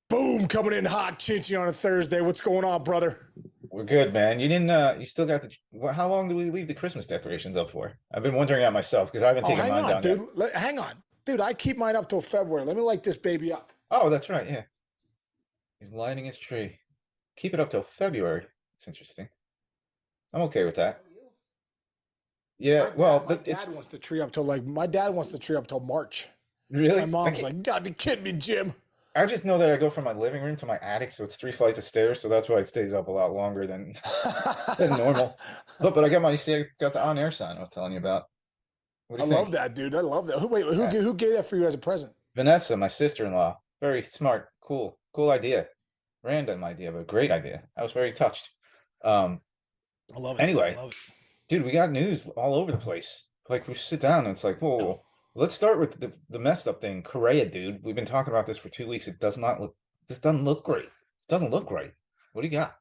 Boom, coming in hot, Chinchy on a Thursday. What's going on, brother? We're good, man. You didn't you still got how long do we leave the Christmas decorations up for? I've been wondering that myself because I haven't Oh, taken hang mine on, down yet. dude. Hang on. Dude, I keep mine up till February. Let me light this baby up. Oh, that's right, yeah. He's lighting his tree. Keep it up till February. It's interesting. I'm okay with that. Yeah, My well, dad, my but dad it's wants the tree up till my dad wants the tree up till March. My really mom's like, "God, you kidding me, Jim?" I just know that I go from my living room to my attic, so it's 3 flights of stairs, so that's why it stays up a lot longer than than normal. But I got I got the on-air sign I was telling you about. What do I you love think? that, dude. I love that. Wait, Yeah. who gave that for you as a present? Vanessa, my sister-in-law, very smart, cool idea. Random idea, but great idea. I was very touched. Um, I love it, dude. I anyway, love it. dude, we got news all over the place. Like we sit down and it's like, No. whoa. Let's start with the messed up thing. Korea, dude. We've been talking about this for 2 weeks. It does not look this doesn't look great. This doesn't look right. What do you got?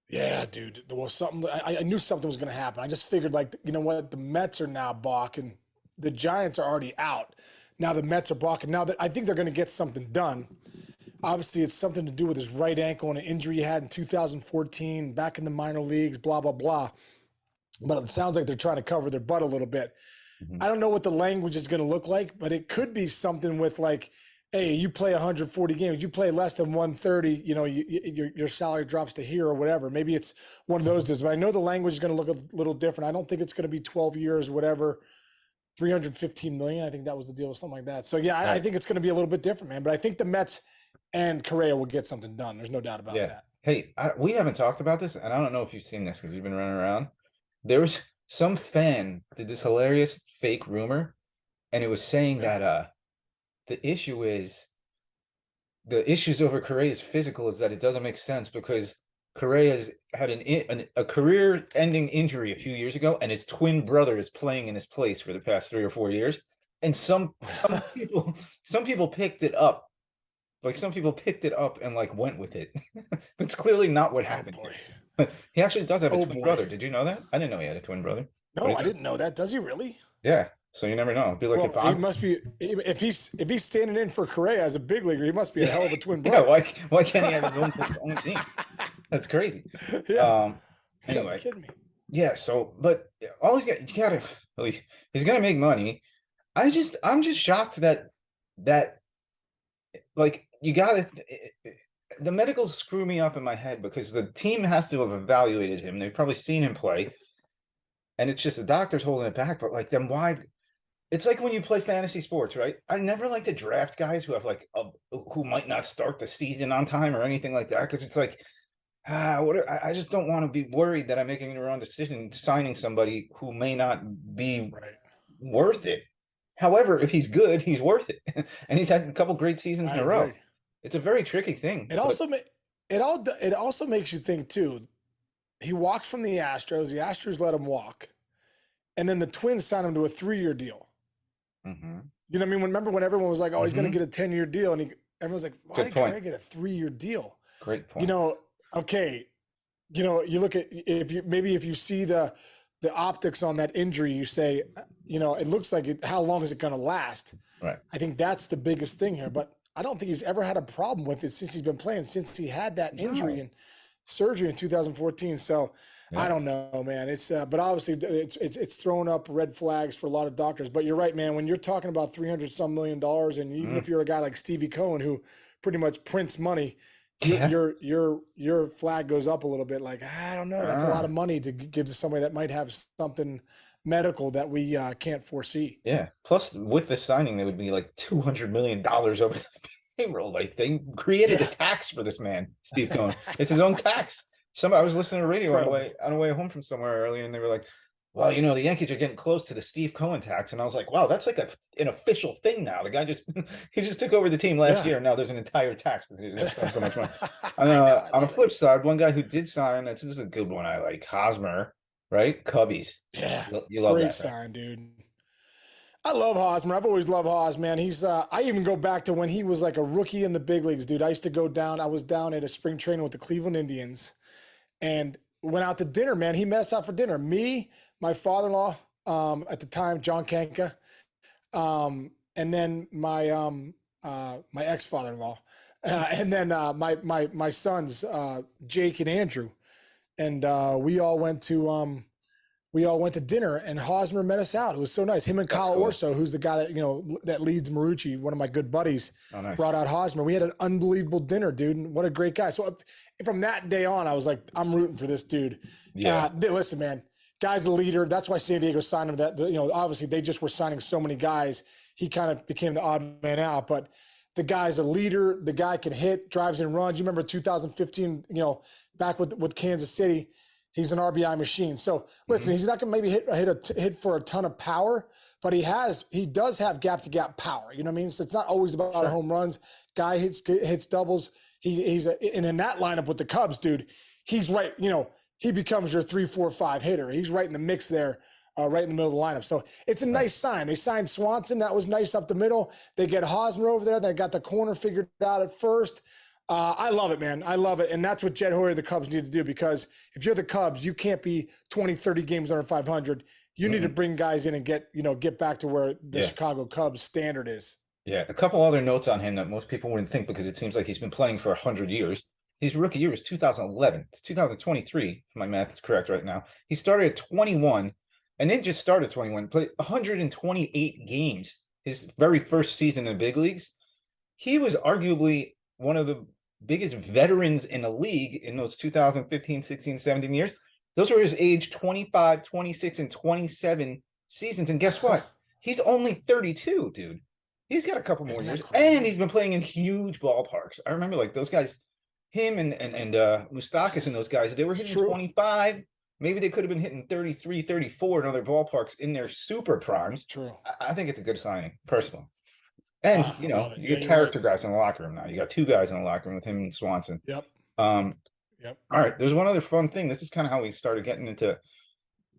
Yeah, dude. There was something. I knew something was going to happen. I just figured, like, you know what? The Mets are now balking. The Giants are already out. Now the Mets are balking. Now that I think they're going to get something done. Obviously, it's something to do with his right ankle and an injury he had in 2014, back in the minor leagues, blah, blah, blah. But it sounds like they're trying to cover their butt a little bit. Mhm. I don't know what the language is going to look like, but it could be something with like, hey, you play 140 games, you play less than 130, your salary drops to here or whatever. Maybe it's one of those deals. But I know the language is going to look a little different. I don't think it's going to be 12 years, whatever, 315 million. I think that was the deal with something like that. So yeah, I Right. think it's going to be a little bit different, man. But I think the Mets and Correa will get something done. There's no doubt about Yeah. that. Hey, we haven't talked about this, and I don't know if you've seen this because you've been running around. There was some fan did this hilarious fake rumor, and it was saying Yeah. that the issue is the issues over Correa's physical is that it doesn't make sense because Correa's had a career-ending injury a few years ago, and his twin brother is playing in his place for the past 3 or 4 years. And some people picked it up, like some people picked it up and like went with it. It's clearly not what Oh happened boy. here. He actually does have a Oh twin boy. brother. Did you know that? I didn't know he had a twin brother, but No, he I does. didn't know that. Does he really? Yeah. So you never know. It'd be like if Well, he I'm must be if he's standing in for Correa as a big leaguer, he must be a hell of a twin yeah, brother. why can't he have his own team? That's crazy. Yeah, Um, you gotta be anyway, kidding me. yeah, so but all you gotta well, he's gonna make money. I'm just shocked that like you gotta the medicals screw me up in my head because the team has to have evaluated him. They've probably seen him play, and it's just the doctor's holding it back. But like then why it's like when you play fantasy sports, right? I never like to draft guys who have who might not start the season on time or anything like that because it's like I just don't want to be worried that I'm making the wrong decision signing somebody who may not be Right. worth it. However, if he's good, he's worth it, and he's had a couple great seasons I in a row. agree. It's a very tricky thing, It but also it also makes you think too. He walks from the Astros. The Astros let him walk, and then the Twins signed him to a 3-year deal. Mhm. You know what I mean? Remember when everyone was like, "Oh, he's going to Mhm. get a 10-year deal," and everyone's like, "Why Good did point. Craig get a 3-year deal?" Great You point. know, okay, you look at if you see the optics on that injury, you say, it looks like how long is it going to last? Right. I think that's the biggest thing here. But I don't think he's ever had a problem with it since he's been playing, since he had that injury No. and surgery in 2014. So I Yeah. don't know, man. It's but obviously it's thrown up red flags for a lot of doctors. But you're right, man. When you're talking about 300 some $1 million, and even Mm. if you're a guy like Stevie Cohen who pretty much prints money, your Yeah. your your flag goes up a little bit. Like, I don't know, that's a lot of Ah. money to give to somebody that might have something medical that we can't foresee. Yeah. Plus, with the signing, there would be like $200 million over the payroll. Like they created a Yeah, tax for this man, Steve Cohen. It's his own tax. I was listening to radio incredible. on the way home from somewhere earlier, and they were like, "Well, the Yankees are getting close to the Steve Cohen tax," and I was like, "Wow, that's like an official thing now." The guy just he just took over the team last Yeah, year, and now there's an entire tax because he's going to spend so much money. I know, I On the love it. flip side, one guy who did sign, this is a good one I like, Hosmer, right? Cubbies. Yeah, You love great that, right? sign, dude. I love Hosmer. I've always loved Hos, man. I even go back to when he was like a rookie in the big leagues, dude. I used to go down. I was down at a spring training with the Cleveland Indians, and went out to dinner, man. He met us out for dinner. Me, my father-in-law, at the time, John Kanka, and then my ex-father-in-law. And then my sons, Jake and Andrew, and we all went to dinner, and Hosmer met us out. It was so nice. Him and That's Kyle cool. Orso, who's the guy that that leads Marucci, one of my good buddies, Oh, nice. brought out Hosmer. We had an unbelievable dinner, dude. And what a great guy. So from that day on, I was like, I'm rooting for this dude. Yeah. Listen, man, guy's the leader. That's why San Diego signed him. Obviously they just were signing so many guys. He kind of became the odd man out, but the guy's a leader. The guy can hit, drives and runs. You remember 2015, back with Kansas City. He's an RBI machine. So listen, he's not going to maybe hit for a ton of power, but he does have gap to gap power. You know what I mean? So it's not always about Sure. home runs. Guy hits doubles. And in that lineup with the Cubs, dude, he's right. He becomes your 3, 4, 5 hitter. He's right in the mix there, right in the middle of the lineup. So it's a nice sign. They signed Swanson. That was nice up the middle. They get Hosmer over there. They got the corner figured out at first. I love it, man. I love it. And that's what Jed Hoyer, the Cubs need to do, because if you're the Cubs, you can't be 20, 30 games under 500. You need to bring guys in and get back to where the Chicago Cubs standard is. Yeah. A couple other notes on him that most people wouldn't think, because it seems like he's been playing for 100 years. His rookie year was 2011. It's 2023. If my math is correct right now. He started at 21 and then just started 21, played 128 games his very first season in the big leagues. He was arguably one of the biggest veterans in the league in those 2015, 16, 17 years. Those were his age 25, 26, and 27 seasons. And guess what? He's only 32, dude. He's got a couple more years. And he's been playing in huge ballparks. I remember like those guys, him and Moustakas and those guys, they were hitting 25. Maybe they could have been hitting 33, 34 in other ballparks in their super primes. True. I think it's a good signing, personally. And you get character guys in the locker room now. You got 2 guys in the locker room with him and Swanson. Yep. Yep. All right. There's one other fun thing. This is kind of how we started getting into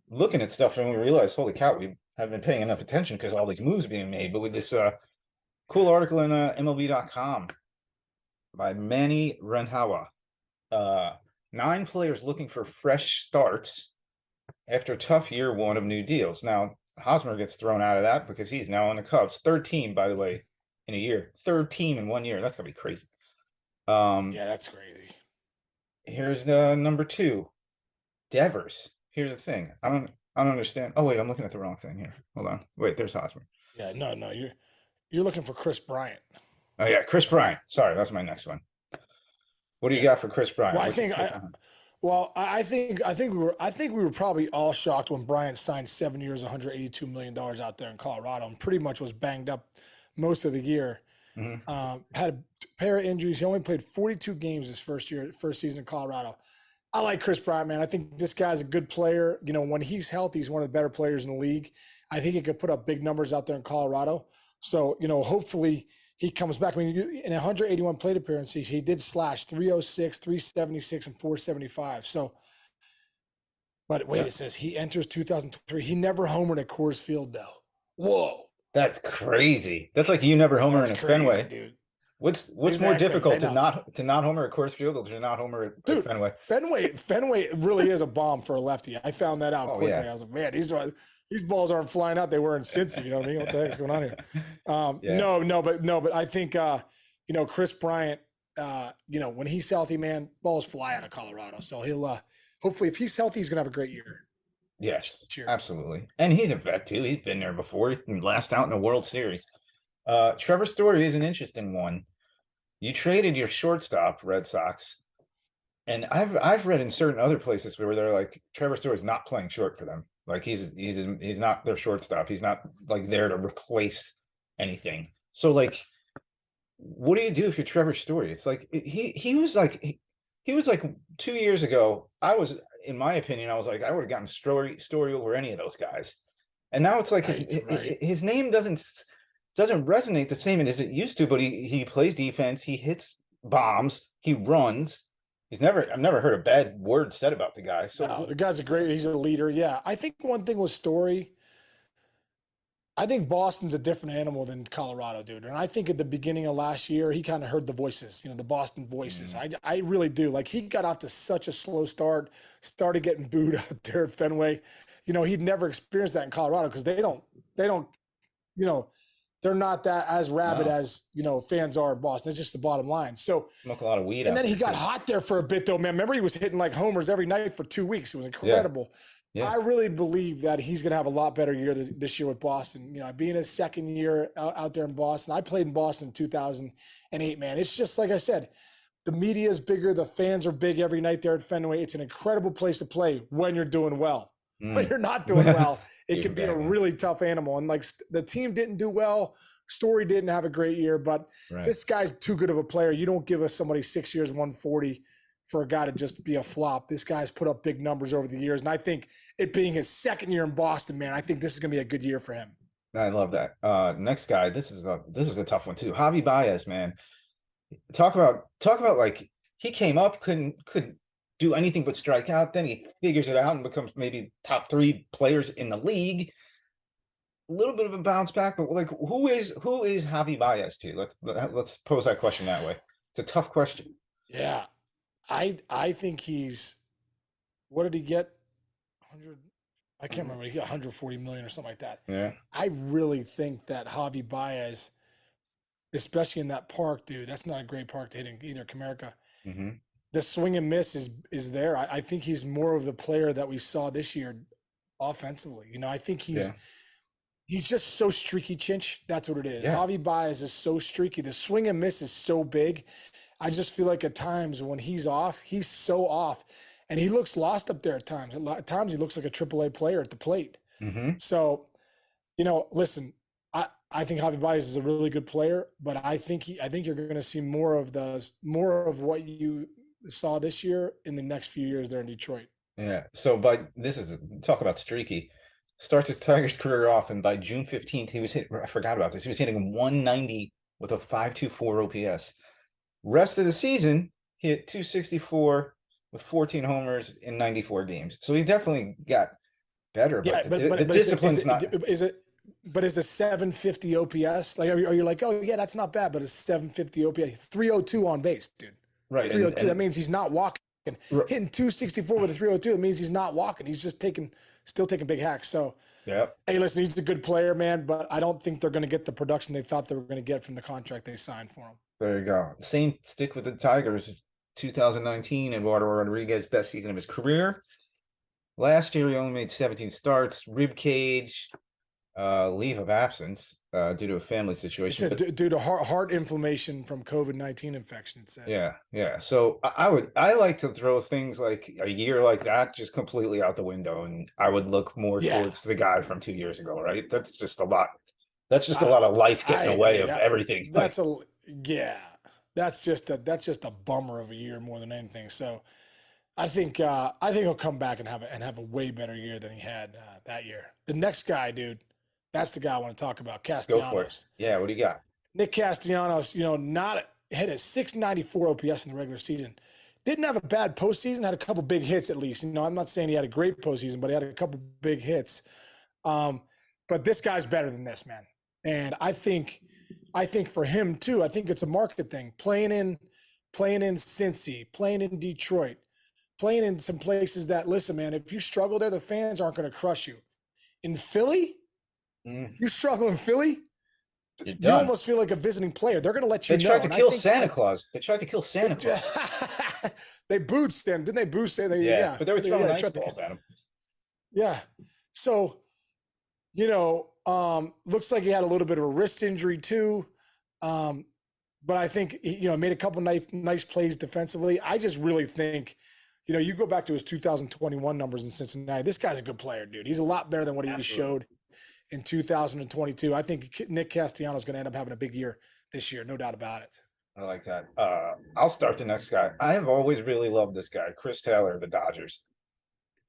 looking at stuff, and we realized, holy cow, we haven't been paying enough attention because all these moves being made. But with this cool article in MLB.com by Manny Renhawa, 9 players looking for fresh starts after tough year 1 of new deals. Now, Hosmer gets thrown out of that because he's now on the Cubs. 3rd team, by the way, in a year. 3rd team in 1 year. That's gonna be crazy. Yeah, that's crazy. Here's the number 2, Devers. Here's the thing. I don't understand. Oh wait, I'm looking at the wrong thing here. Hold on. Wait, there's Hosmer. Yeah, no, you're looking for Chris Bryant. Oh yeah, Chris Bryant. Sorry, that's my next one. What do you got for Chris Bryant? Well, I think we were probably all shocked when Bryant signed 7 years, $182 million out there in Colorado, and pretty much was banged up most of the year. Had a pair of injuries. He only played 42 games his first season in Colorado. I like Chris Bryant, man. I think this guy's a good player. When he's healthy, he's one of the better players in the league. I think he could put up big numbers out there in Colorado. So, hopefully he comes back. I mean, in 181 plate appearances, he did slash 306, 376, and 475. So, but wait, it says he enters 2003. He never homered at Coors Field, though. Whoa. That's crazy. That's like you never homer in a Fenway, dude. What's more difficult to not homer at Coors Field or to not homer at Fenway? Fenway really is a bomb for a lefty. I found that out quickly. Yeah. I was like, man, these balls aren't flying out. They were in Cincy. You know what I mean? What the heck's going on here? No, but I think Chris Bryant, when he's healthy, man, balls fly out of Colorado. So he'll hopefully, if he's healthy, he's gonna have a great year. Yes, absolutely. And he's a vet too. He's been there before. He can last out in the World Series. Trevor Story is an interesting one. You traded your shortstop, Red Sox, and I've read in certain other places where they're like, Trevor Story's not playing short for them. Like he's not their shortstop. He's not like there to replace anything. So like, what do you do if you're Trevor Story? It's like he was like 2 years ago. In my opinion, I was like, I would have gotten Story over any of those guys. And now it's like his name doesn't resonate the same as it used to, but he plays defense, he hits bombs, he runs. I've never heard a bad word said about the guy. So no, the guy's he's a leader. Yeah. I think one thing with Story, I think Boston's a different animal than Colorado, dude. And I think at the beginning of last year, he kind of heard the voices, the Boston voices. I really do. Like he got off to such a slow start, started getting booed out there at Fenway. He'd never experienced that in Colorado because they don't, they're not that as rabid No, as fans are in Boston. It's just the bottom line. So, smoke a lot of weed and out then he there got too. hot there for a bit, though, man. Remember, he was hitting like homers every night for 2 weeks. It was Yeah, incredible. yeah. I really believe that he's going to have a lot better year this year with Boston. Being his second year out there in Boston, I played in Boston in 2008. Man, it's just like I said, the media is bigger, the fans are big every night there at Fenway. It's an incredible place to play when you're doing well. When Mm. you're not doing well, it You're can be a bad, man. really tough animal. And like the team didn't do well. Story didn't have a great year, but Right. this guy's too good of a player. You don't give us somebody 6 years, 140 for a guy to just be a flop. This guy's put up big numbers over the years. And I think it being his second year in Boston, man, I think this is going to be a good year for him. I love that. Next guy, this is a tough one too. Javi Baez, man. Talk about like he came up, couldn't do anything but strike out. Then he figures it out and becomes maybe top three players in the league. A little bit of a bounce back, but like who is Javi Baez to you? Let's pose that question that way. It's a tough question. Yeah. I think he's what did he get? 100 I can't remember. He got 140 million or something like that. Yeah. I really think that Javi Baez, especially in that park, dude, that's not a great park to hit in either, Comerica. Mm-hmm. The swing and miss is there. I think he's more of the player that we saw this year offensively. I think Yeah. he's just so streaky, Chinch. That's what it is. Yeah. Javi Baez is so streaky. The swing and miss is so big. I just feel like at times when he's off, he's so off. And he looks lost up there at times. At times he looks like a AAA player at the plate. Mm-hmm. So, listen, I think Javi Baez is a really good player, but I think you're going to see more of what you saw this year in the next few years there in Detroit. Yeah. So this is talk about streaky. Starts his Tigers career off, and by June 15th, he was hit. I forgot about this. He was hitting 190 with a 5.24 OPS. Rest of the season, he hit 264 with 14 homers in 94 games. So he definitely got better, Yeah, but but the but discipline's not. is a 750 OPS? Like, are you like, oh yeah, that's not bad, but it's 750 OPS, 302 on base, dude. Right. 302. That means he's not walking. Hitting 264 with a 302, that means he's not walking. He's just still taking big hacks. So, yeah. hey, listen, he's a good player, man, but I don't think they're going to get the production they thought they were going to get from the contract they signed for him. There you go. Same stick with the Tigers. 2019, Eduardo Rodriguez, best season of his career. Last year, he only made 17 starts, rib cage, leave of absence due to a family situation. Said, due to heart inflammation from COVID-19 infection, it said. Yeah. So I like to throw things like a year like that just completely out the window, and I would look more towards the guy from 2 years ago, right? That's just a lot. That's just a lot of life getting away of everything. That's That's just a bummer of a year more than anything. So I think he'll come back and have a way better year than he had that year. The next guy, dude, that's the guy I want to talk about, Castellanos. Go for it. Yeah, what do you got? Nick Castellanos, not hit a 694 OPS in the regular season. Didn't have a bad postseason, had a couple big hits at least. I'm not saying he had a great postseason, but he had a couple big hits. But this guy's better than this, man. And I think for him too, I think it's a market thing. Playing in Cincy, playing in Detroit, playing in some places that, listen, man, if you struggle there, the fans aren't going to crush you. In Philly, you struggle in Philly, you almost feel like a visiting player. They're going to let you know. They tried to kill Santa Claus. They tried to kill Santa Claus. They booed him. Didn't they boo Santa? Yeah. But they were throwing nice balls at him. Yeah. So, looks like he had a little bit of a wrist injury too. But I think, made a couple nice plays defensively. I just really think, you go back to his 2021 numbers in Cincinnati. This guy's a good player, dude. He's a lot better than what he showed in 2022. I think Nick Castellanos is going to end up having a big year this year. No doubt about it. I like that. I'll start the next guy. I have always really loved this guy, Chris Taylor, the Dodgers.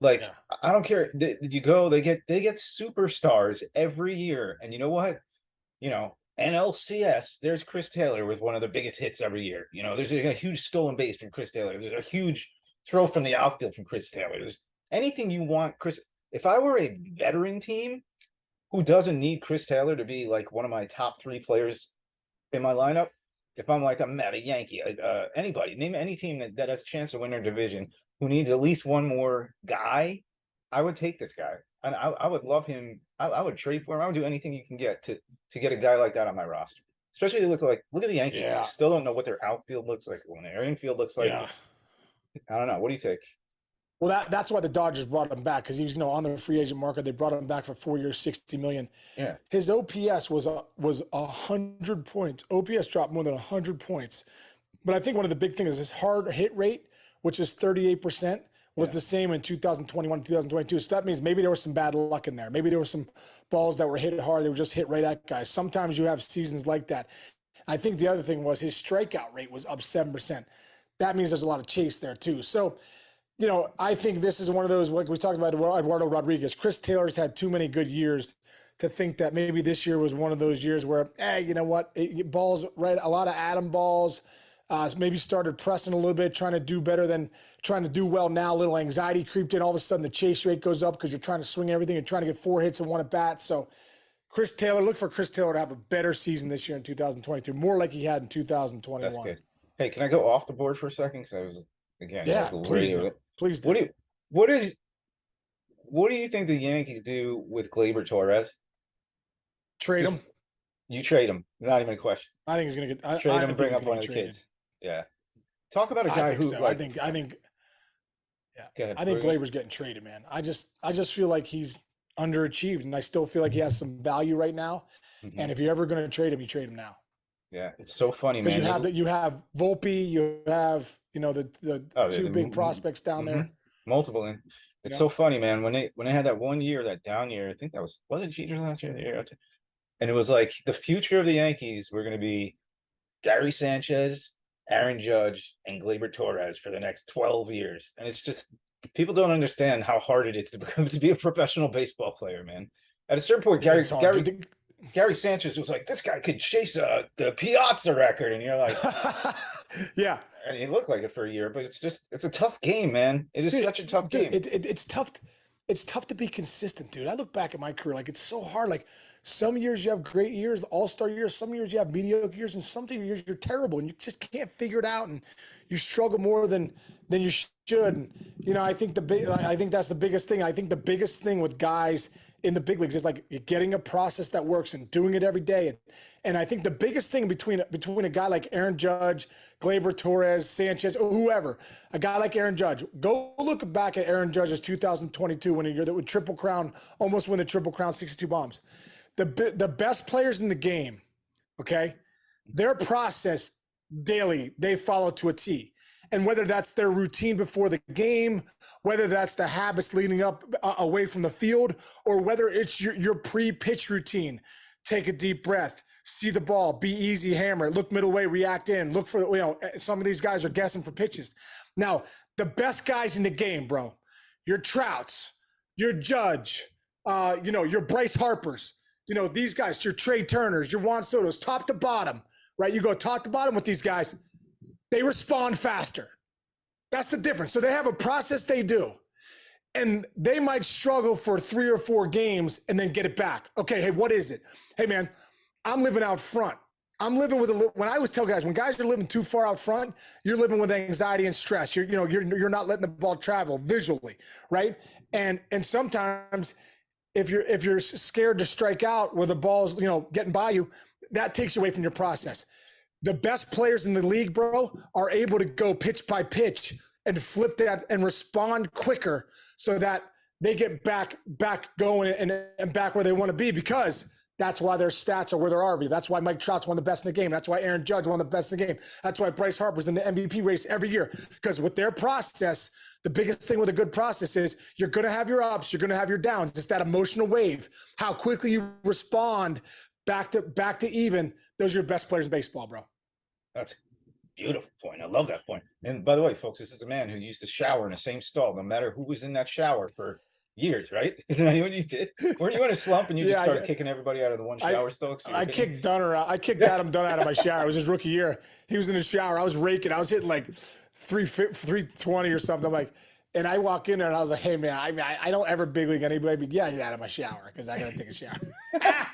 Like, I don't care. Did you go? They get superstars every year. And you know what? NLCS, there's Chris Taylor with one of the biggest hits every year. There's a huge stolen base from Chris Taylor. There's a huge throw from the outfield from Chris Taylor. There's anything you want, Chris. If I were a veteran team who doesn't need Chris Taylor to be like one of my top three players in my lineup, if I'm like, I'm at a Yankee, anybody, name any team that has a chance to win their division who needs at least one more guy, I would take this guy. and I would love him. I would trade for him. I would do anything you can get to get a guy like that on my roster. Especially look at the Yankees. I Yeah, still don't know what their outfield looks like, when their infield looks like. yeah. I don't know. What do you take? Well, that's why the Dodgers brought him back because he was, on the free agent market. They brought him back for 4 years, $60 million. Yeah. His OPS was 100 points. OPS dropped more than 100 points. But I think one of the big things is his hard hit rate, which is 38%, was the same in 2021, 2022. So that means maybe there was some bad luck in there. Maybe there were some balls that were hit hard. They were just hit right at guys. Sometimes you have seasons like that. I think the other thing was his strikeout rate was up 7%. That means there's a lot of chase there too. So, I think this is one of those, like we talked about Eduardo Rodriguez. Chris Taylor's had too many good years to think that maybe this year was one of those years where, you know what, balls, right, a lot of atom balls, maybe started pressing a little bit, trying to do better than trying to do well now. A little anxiety creeped in. All of a sudden, the chase rate goes up because you're trying to swing everything and trying to get 4 hits in one at bat. So look for Chris Taylor to have a better season this year in 2022, more like he had in 2021. That's good. Hey, can I go off the board for a second? Because I was, again, Yeah, please do. Please do. What do you think the Yankees do with Gleyber Torres? Trade him. You trade him. Not even a question. I think he's going to get trade him and bring up one of the kids. Yeah. Talk about a guy who so. like, I think go ahead, I think Gleyber's getting traded, man. I just feel like he's underachieved, and I still feel like he has some value right now. Mhm. And if you're ever going to trade him, you trade him now. Yeah, it's so funny, man. Because you have Volpe, you have the two big prospects down there. Multiple. It's so funny, man. When they had that 1 year, that down year, I think that was it Jeter last year, the year after? And it was like the future of the Yankees were going to be Gary Sanchez, Aaron Judge, and Gleyber Torres for the next 12 years. And it's just, people don't understand how hard it is to be a professional baseball player, man. At a certain point, Gary Sanchez was like, this guy could chase the Piazza record. And you're like, yeah. And he looked like it for a year, but it's a tough game, man. It is such a tough game. It's tough. It's tough to be consistent, dude. I look back at my career, like it's so hard. Like some years you have great years, all-star years, some years you have mediocre years, and some years you're terrible and you just can't figure it out and you struggle more than you should. And, I think that's the biggest thing. I think the biggest thing with guys in the big leagues is like getting a process that works and doing it every day. And I think the biggest thing between a guy like Aaron Judge, Gleyber Torres, Sanchez, or whoever, a guy like Aaron Judge, go look back at Aaron Judge's 2022 winning year that would Triple Crown, almost win the Triple Crown, 62 bombs. The best players in the game, okay, their process daily, they follow to a T. And whether that's their routine before the game, whether that's the habits leading up away from the field, or whether it's your pre-pitch routine, take a deep breath, see the ball, be easy, hammer, look middle way, react in, look for, some of these guys are guessing for pitches. Now, the best guys in the game, bro, your Trouts, your Judge, your Bryce Harpers, these guys, your Trey Turners, your Juan Sotos, top to bottom, right? You go top to bottom with these guys. They respond faster. That's the difference. So they have a process they do. And they might struggle for 3 or 4 games and then get it back. Okay, hey, what is it? Hey, man, I'm living out front. I'm living with when I always tell guys, when guys are living too far out front, you're living with anxiety and stress. You're not letting the ball travel visually, right? And sometimes if you're scared to strike out where the ball's, getting by you, that takes you away from your process. The best players in the league, bro, are able to go pitch by pitch and flip that and respond quicker so that they get back going and back where they want to be, because that's why their stats are where they are. That's why Mike Trout's one of the best in the game. That's why Aaron Judge one of the best in the game. That's why Bryce Harper's in the MVP race every year, because with their process, the biggest thing with a good process is you're going to have your ups, you're going to have your downs. It's that emotional wave, how quickly you respond back to even. Those are your best players in baseball, bro. That's a beautiful point. I love that point. And by the way, folks, this is a man who used to shower in the same stall, no matter who was in that shower for years, right? Isn't that what you did? Weren't you in a slump and you just started kicking everybty out of the one shower stall? I kicked Dunner out. I kicked Adam Dunn out of my shower. It was his rookie year. He was in the shower. I was raking. I was hitting like 320 or something. I'm like, and I walk in there and I was like, hey, man, I don't ever big league anybody, but yeah, get out of my shower because I got to take a shower.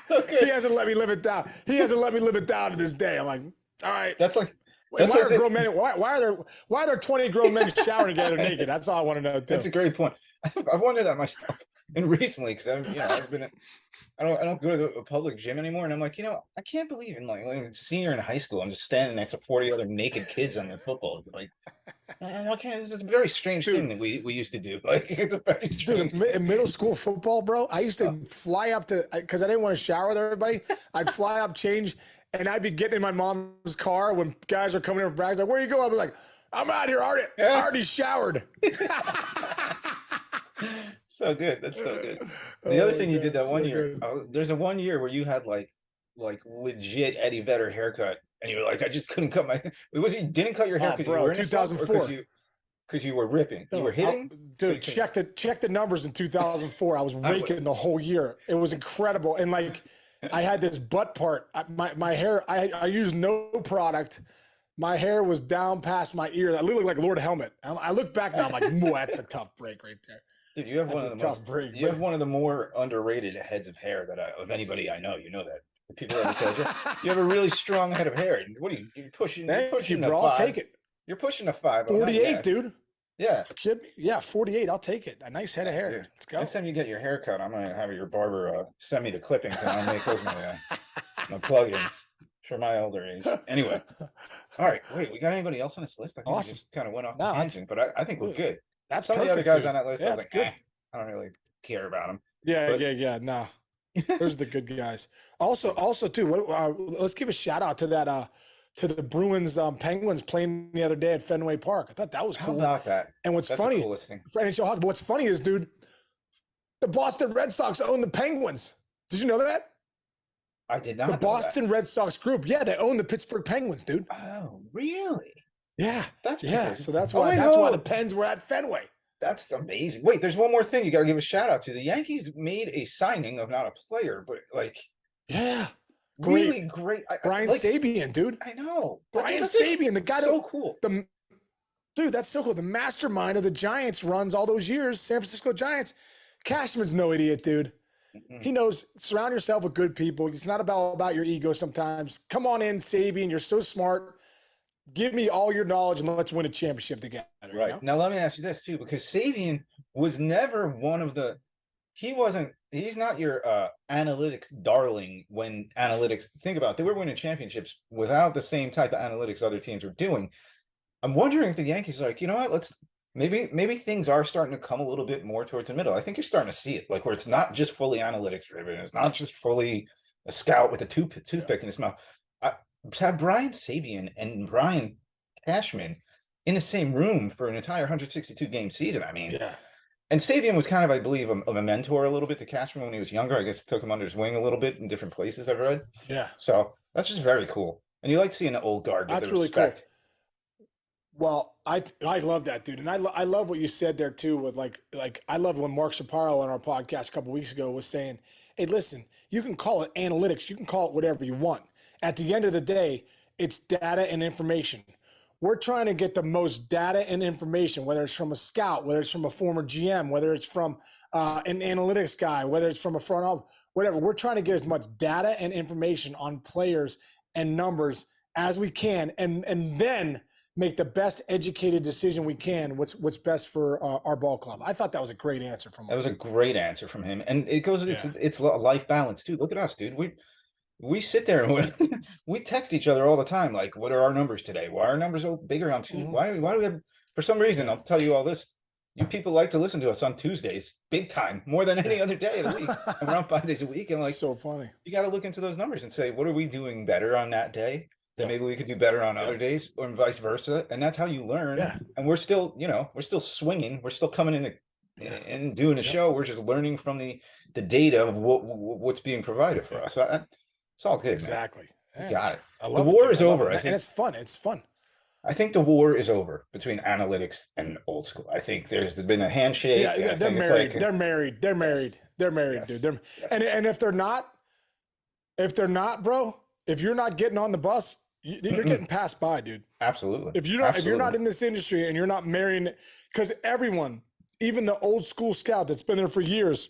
So good. He hasn't let me live it down. He hasn't let me live it down to this day. I'm like, all right. That's like, why are there 20 grown men showering together naked? That's all I want to know too. That's a great point. I wonder that myself. and recently, because I've been, I don't go to the public gym anymore, and I'm like, I can't believe in like senior in high school, I'm just standing next to 40 other naked kids on the football. Like, okay, this is a very strange thing Dude. that we used to do. Like, it's a very Dude, strange thing. in middle school football, bro, I used Uh, to fly up to, because I didn't want to shower with everybody. I'd fly up, change, and I'd be getting in my mom's car when guys are coming in with bags. Like, where you go? I'd be like, I'm out here. I yeah. already showered. So good. That's so good. The other Oh my thing you did God, that one so year, good. there's a one year where you had like legit Eddie Vedder haircut, and you were like, I just couldn't cut my. Was you didn't cut your hair Oh, because you bro, were in a slump, or 2004. because you were ripping? You were No, hitting, so you dude, couldn't. check the numbers in 2004. I was I would. raking the whole year. It was incredible. And like, I had this butt part. My hair, I used no product. My hair was down past my ear. I looked like Lord Helmet. I look back now, I'm like, whoa, that's a tough break right there. Dude, you have That's one a of the tough most. break. You have one of the more underrated heads of hair of anybody I know. You know that. People ever told you? You have a really strong head of hair. And what are you? You're pushing. You're Thank you, pushing the bro. I'll take five. it. You're pushing a five. Oh, not 48, yet. dude. Yeah. Kid me? Yeah, 48. I'll take it. A nice head of hair. Dude, Let's go. next time you get your hair cut, I'm gonna have your barber send me the clippings, and I'll make those my plugins for my older age. Anyway, all right. Wait, we got anybody else on this list? I think we Awesome. just kind of went off the No, tangent, but I think we're good. that's Some of the other perfect, guys dude. on that list, I Yeah, was it's like, good. I don't really care about them. Yeah, But yeah. No, those are the good guys. Also, too. Let's give a shout out to that. To the Bruins Penguins playing the other day at Fenway Park. I thought that was how cool. about that? And what's That's funny, the coolest thing. for NHL hockey, but what's funny is, dude, the Boston Red Sox own the Penguins. Did you know that? I did not The know that. Boston Red Sox group. Yeah, they own the Pittsburgh Penguins, dude. Oh, really? Yeah. That's Yeah. crazy. So that's Oh, why wait, that's why no. the Pens were at Fenway. That's amazing. Wait, there's one more thing you got to give a shout out to. The Yankees made a signing of not a player, but like Yeah. really Great. great. Brian Sabian, dude. I know. Brian Sabian, the guy so cool. Dude, that's so cool. The mastermind of the Giants runs all those years, San Francisco Giants. Cashman's no idiot, dude. He knows surround yourself with good people. It's not about your ego sometimes. Come on in, Sabian. You're so smart. Give me all your knowledge and let's win a championship together. Right. You know? Now let me ask you this too, because Sabian was never one of the he's not your analytics darling when analytics think about it, they were winning championships without the same type of analytics other teams were doing. I'm wondering if the Yankees are like, you know what, let's maybe things are starting to come a little bit more towards the middle. I think you're starting to see it, like where it's not just fully analytics driven, it's not just fully a scout with a toothpick in his mouth. To have Brian Sabian and Brian Cashman in the same room for an entire 162 game season. I mean, Yeah. and Sabian was kind of, I believe, of a mentor a little bit to Cashman when he was younger. I guess took him under his wing a little bit in different places I've read. Yeah. So that's just very cool. And you like seeing the old guard get That's the really cool. respect. Well, I love that, dude, and I love what you said there too. With like I love when Mark Chaparro on our podcast a couple weeks ago was saying, "Hey, listen, you can call it analytics, you can call it whatever you want. At the end of the day, it's data and information. We're trying to get the most data and information, whether it's from a scout, whether it's from a former GM, whether it's from an analytics guy, whether it's from a front office, whatever. We're trying to get as much data and information on players and numbers as we can, and then make the best educated decision we can. What's best for our ball club." I thought that was a great answer from him. That was a great answer from him, and it goes. It's a life balance too. Look at us, dude. We sit there and we text each other all the time. Like, what are our numbers today? Why are our numbers bigger on Tuesday? Why do we have? For some reason, I'll tell you all this. You people like to listen to us on Tuesdays, big time, more than any other day of the week. And we're on 5 days a week, and like, so funny. You got to look into those numbers and say, what are we doing better on that day that maybe we could do better on other days, or vice versa? And that's how you learn. Yeah. And we're still swinging. We're still coming in and doing a show. We're just learning from the data of what's being provided for us. So it's all good, Exactly. man. You got it. I love the it, war dude. is I love over. it. I think, and it's fun. It's fun. I think the war is over between analytics and old school. I think there's been a handshake. Yeah, they're married. Like, they're married. They're married. They're married, Yes. dude. Yes. And if they're not, bro, if you're not getting on the bus, you're getting passed by, dude. Absolutely. If you're not in this industry and you're not marrying, because everyone, even the old school scout that's been there for years,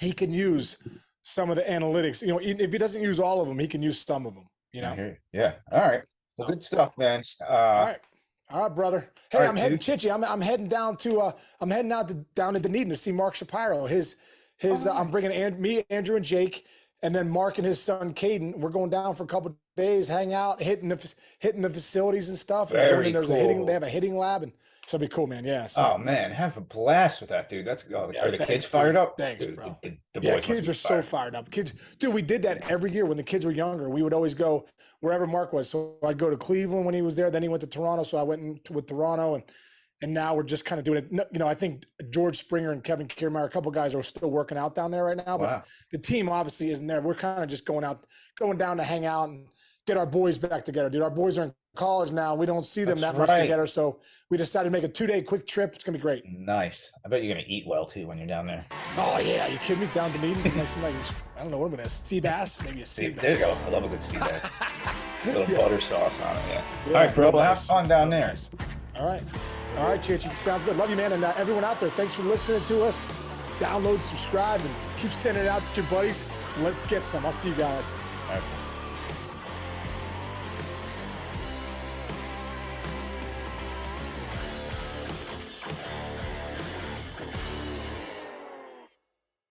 he can use some of the analytics. You know, if he doesn't use all of them, he can use some of them. You know. Yeah. All right. Well, good stuff, man. All right. All right, brother. Hey, All right, I'm heading, dude. Chichi. I'm heading down to I'm heading out to down to Dunedin to see Mark Shapiro. I'm bringing me, Andrew, and Jake, and then Mark and his son Caden. We're going down for a couple days, hang out, hitting the facilities and stuff, and going in. Very There's a hitting. They cool. have a hitting lab, and so it'll be cool, man. Yeah. So Oh man, have a blast with that, dude. That's yeah, are the kids thanks, fired dude. up? Thanks, Dude, bro. the Yeah, boys must kids be are so fired. fired up. Kids, dude, we did that every year when the kids were younger. We would always go wherever Mark was. So I'd go to Cleveland when he was there. Then he went to Toronto, so I went with Toronto, and now we're just kind of doing it. You know, I think George Springer and Kevin Kiermaier, a couple guys are still working out down there right now, but Wow. the team obviously isn't there. We're kind of just going down to hang out and get our boys back together, dude. Our boys are in college now. We don't see them That's that much right. together, so we decided to make a 2-day quick trip. It's gonna be great. Nice. I bet you're gonna eat well too when you're down there. Oh yeah, you kidding me? Down to Dunedin, like some, like, I don't know what I'm gonna sea bass, maybe a sea bass. There you go. I love a good sea bass. A little Yeah. butter sauce on it. Yeah. Yeah, All right, bro. real Well, have nice. fun down Real there. nice. All right, Chichi. Sounds good. Love you, man. And everyone out there, thanks for listening to us. Download, subscribe, and keep sending it out to your buddies. And let's get some. I'll see you guys. All right.